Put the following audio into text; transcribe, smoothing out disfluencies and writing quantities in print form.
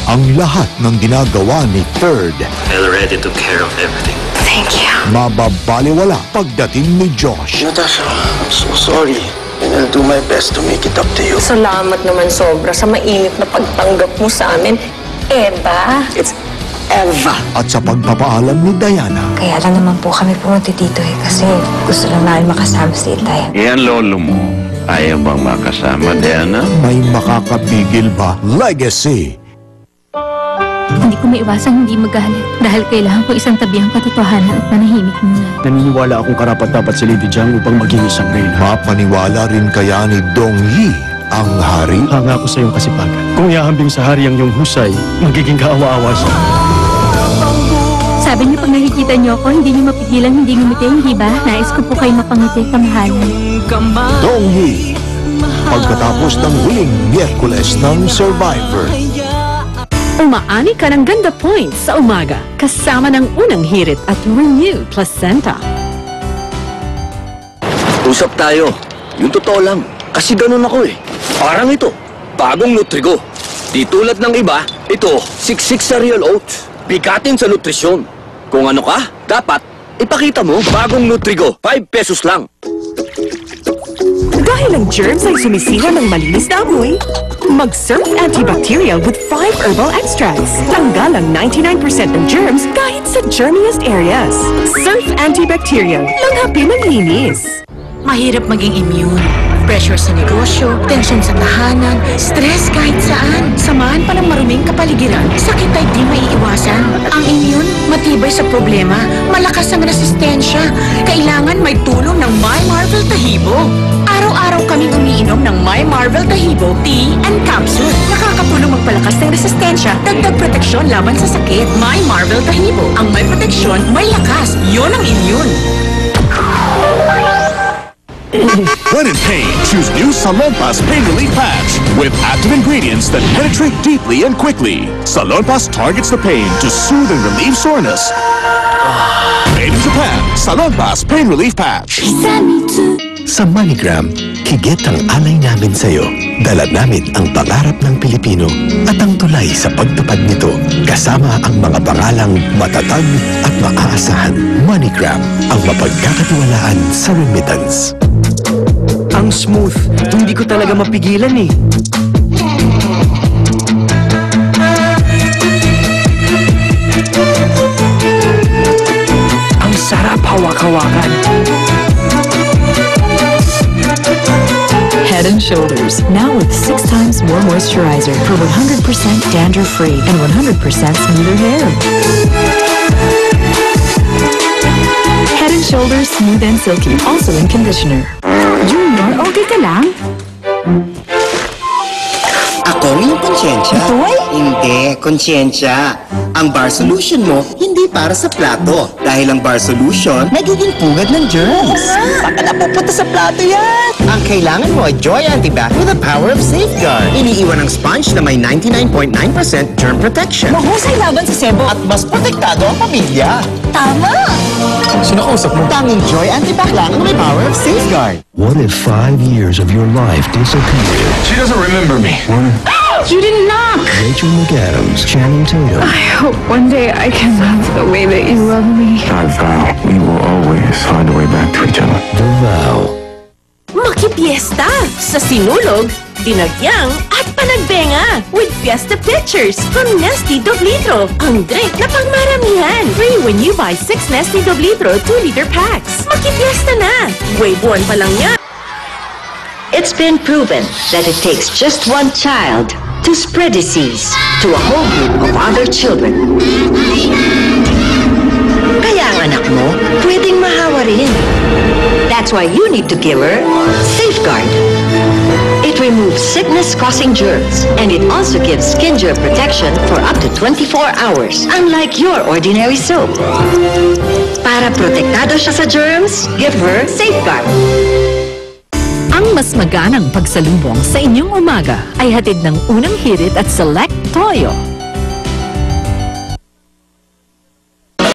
ang lahat ng ginagawa ni Third. I already took care of everything. Thank you. Mababaliwala pagdating ni Josh. Natasha, I'm so sorry. And I'll do my best to make it up to you. Salamat naman sobra sa mainit na pagtanggap mo sa amin. Eva. It's Eva. At sa pagpapaalam ni Diana. Kaya lang naman po kami pumunti dito kasi gusto lang namin makasama si Itay. Yan lolo mo. Ayaw bang makasama, Diana? May makakapigil ba? Legacy. Hindi ko maiwasang hindi magalit dahil kailangan ko isang tabihang katotohanan at manahimik muna. Naniniwala akong karapat-dapat si Lady Jiang upang maging isang reyna. Mapaniwala rin kaya ni Dong Yi ang hari? Hanga ko sa iyong kasipagan. Kung ihahambing sa hari ang iyong husay, magiging kaawa-awa siya. Sabi niyo pag nakikita niyo ako, hindi niyo mapigilan, hindi ngumiti, hindi ba? Nais ko po kayo mapangiti, kamahalan. Dong Yi, pagkatapos ng huling Miyerkules ng Survivor. Umaani ka ng ganda points sa umaga kasama ng unang hirit at renewed placenta. Usap tayo. Yung totoo lang. Kasi ganun ako eh. Parang ito, bagong Nutrigo. Di tulad ng iba, ito, siksik sa real oats. Bigatin sa nutrisyon. Kung ano ka, dapat ipakita mo. Bagong Nutrigo, 5 pesos lang. Dahil ang germs ay sumisira ng malinis na amoy, mag-Surf Antibacterial with 5 herbal extracts. Tanggal ang 99% ng germs kahit sa germiest areas. Surf Antibacterial, langhapin ang linis. Mahirap maging immune. Pressure sa negosyo, tension sa tahanan, stress kahit saan. Samahan pa ng maruming kapaligiran, sakit ay di maiiwasan. Ang immune, matibay sa problema, malakas ang resistensya. Kailangan may tulong ng My Marvel Tahibo. Araw-araw kaming umiinom ng My Marvel Tahibo Tea and Capsule. Nakakatulong magpalakas ng resistensya, dagdag proteksyon laban sa sakit. My Marvel Tahibo. Ang may proteksyon, may lakas. Yun ang immune. When in pain, choose new Salonpas Pain Relief Patch with active ingredients that penetrate deeply and quickly. Salonpas targets the pain to soothe and relieve soreness. Made in Japan, Salonpas Pain Relief Patch. Sa MoneyGram, higit ang alay namin sa'yo. Dala namin ang pangarap ng Pilipino at ang tulay sa pagtupad nito. Kasama ang mga pangalang matatag at maaasahan. MoneyGram, ang mapagkakatiwalaan sa remittance. Ang smooth, hindi ko talaga mapigilan eh. Ang sarap hawak-hawakan. Head & Shoulders, now with 6 times more moisturizer for 100% dandruff-free and 100% smoother hair. Head & Shoulders Smooth and Silky, also in conditioner. Junior, okay ka lang? Ako yung konsyensya. Hindi, konsyensya. Ang bar solution mo, hindi para sa plato. Dahil ang bar solution, nagiging pugad ng germs. Saan ka napupunta sa plato yan? Ang kailangan mo ay Joy Antibac with the power of safeguard. Iniiwan ang sponge na may 99.9% germ protection. Mahusay laban sa sebo. At mas protektado ang pamilya. Tama! Sino kausap mo? Tanging Joy Antibac lang ang may power of safeguard. What if 5 years of your life disappeared? She doesn't remember me. You didn't knock! Rachel McAdams, Channing Tatum. I hope one day I can love the way that you love me. I vow we will always find a way back to each other. The Vow. Makipiesta sa sinulog, dinagyang at panagbenga with Fiesta Pictures from Nesty Doblitro. Ang drink na pangmaramihan. Free when you buy 6 Nesty Doblitro 2-liter packs. Makipiesta na! Wave 1 pa lang yan. It's been proven that it takes just one child to spread disease to a whole group of other children. Kaya ang anak mo, pwedeng mahawa rin. That's why you need to give her Safeguard. It removes sickness-causing germs, and it also gives skin germ protection for up to 24 hours, unlike your ordinary soap. Para protektado siya sa germs, give her Safeguard. Ang mas maganang pagsalubong sa inyong umaga ay hatid ng unang hirit at Select Toyo.